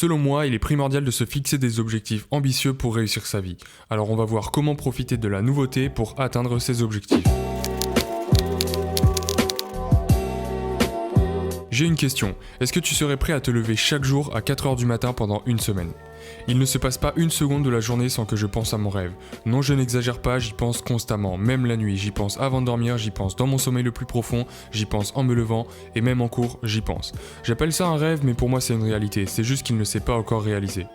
Selon moi, il est primordial de se fixer des objectifs ambitieux pour réussir sa vie. Alors on va voir comment profiter de la nouveauté pour atteindre ces objectifs. J'ai une question, est-ce que tu serais prêt à te lever chaque jour à 4h du matin pendant une semaine ? Il ne se passe pas une seconde de la journée sans que je pense à mon rêve. Non, je n'exagère pas, j'y pense constamment, même la nuit, j'y pense avant de dormir, j'y pense dans mon sommeil le plus profond, j'y pense en me levant, et même en cours, j'y pense. J'appelle ça un rêve, mais pour moi c'est une réalité, c'est juste qu'il ne s'est pas encore réalisé.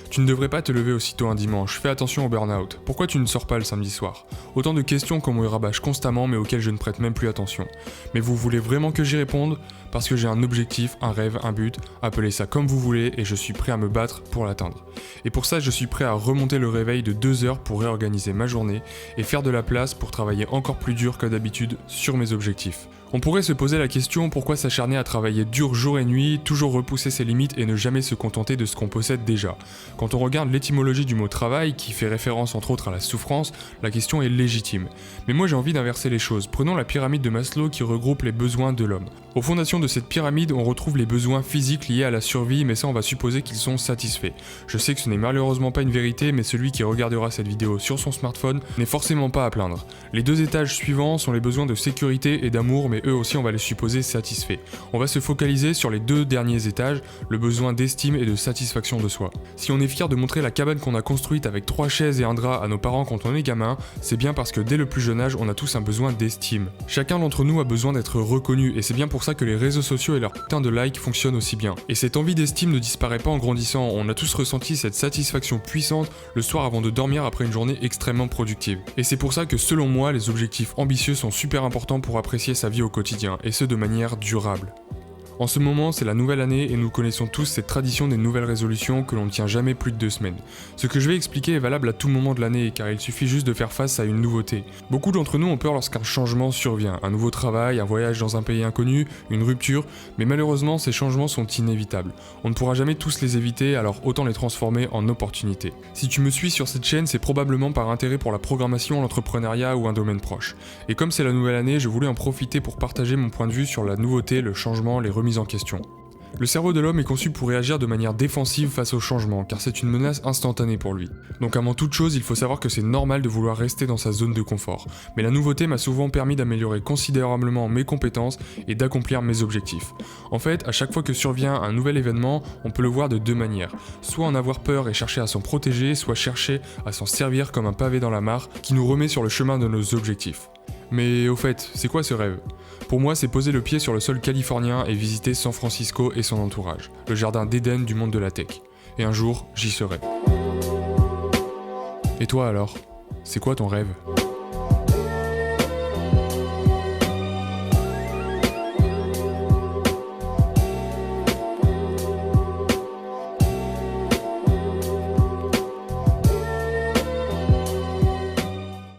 Tu ne devrais pas te lever aussitôt un dimanche, fais attention au burn-out. Pourquoi tu ne sors pas le samedi soir ? Autant de questions qu'on me rabâche constamment, mais auxquelles je ne prête même plus attention. Mais vous voulez vraiment que j'y réponde ? Parce que j'ai un objectif, un rêve, un but, appelez ça comme vous voulez, et je suis prêt à me battre pour l'atteindre. Et pour ça, je suis prêt à remonter le réveil de 2 heures pour réorganiser ma journée et faire de la place pour travailler encore plus dur que d'habitude sur mes objectifs. On pourrait se poser la question pourquoi s'acharner à travailler dur jour et nuit, toujours repousser ses limites et ne jamais se contenter de ce qu'on possède déjà. Quand on regarde l'étymologie du mot travail, qui fait référence entre autres à la souffrance, la question est légitime. Mais moi j'ai envie d'inverser les choses. Prenons la pyramide de Maslow qui regroupe les besoins de l'homme. Aux fondations de cette pyramide, on retrouve les besoins physiques liés à la survie, mais ça on va supposer qu'ils sont satisfaits. Je sais que ce n'est malheureusement pas une vérité, mais celui qui regardera cette vidéo sur son smartphone n'est forcément pas à plaindre. Les 2 étages suivants sont les besoins de sécurité et d'amour, mais eux aussi on va les supposer satisfaits. On va se focaliser sur les 2 derniers étages, le besoin d'estime et de satisfaction de soi. Si on est fier de montrer la cabane qu'on a construite avec 3 chaises et un drap à nos parents quand on est gamin, c'est bien parce que dès le plus jeune âge, on a tous un besoin d'estime. Chacun d'entre nous a besoin d'être reconnu, et c'est bien pour ça que les réseaux sociaux et leur putain de likes fonctionnent aussi bien. Et cette envie d'estime ne disparaît pas en grandissant, on a tous ressenti cette satisfaction puissante le soir avant de dormir après une journée extrêmement productive. Et c'est pour ça que selon moi, les objectifs ambitieux sont super importants pour apprécier sa vie au quotidien, et ce de manière durable. En ce moment, c'est la nouvelle année et nous connaissons tous cette tradition des nouvelles résolutions que l'on ne tient jamais plus de 2 semaines. Ce que je vais expliquer est valable à tout moment de l'année car il suffit juste de faire face à une nouveauté. Beaucoup d'entre nous ont peur lorsqu'un changement survient, un nouveau travail, un voyage dans un pays inconnu, une rupture, mais malheureusement ces changements sont inévitables. On ne pourra jamais tous les éviter, alors autant les transformer en opportunités. Si tu me suis sur cette chaîne, c'est probablement par intérêt pour la programmation, l'entrepreneuriat ou un domaine proche. Et comme c'est la nouvelle année, je voulais en profiter pour partager mon point de vue sur la nouveauté, le changement, les remises en question. Le cerveau de l'homme est conçu pour réagir de manière défensive face au changement, car c'est une menace instantanée pour lui. Donc avant toute chose, il faut savoir que c'est normal de vouloir rester dans sa zone de confort. Mais la nouveauté m'a souvent permis d'améliorer considérablement mes compétences et d'accomplir mes objectifs. En fait, à chaque fois que survient un nouvel événement, on peut le voir de 2 manières. Soit en avoir peur et chercher à s'en protéger, soit chercher à s'en servir comme un pavé dans la mare qui nous remet sur le chemin de nos objectifs. Mais au fait, c'est quoi ce rêve ? Pour moi, c'est poser le pied sur le sol californien et visiter San Francisco et son entourage, le jardin d'Éden du monde de la tech. Et un jour, j'y serai. Et toi alors ? C'est quoi ton rêve ?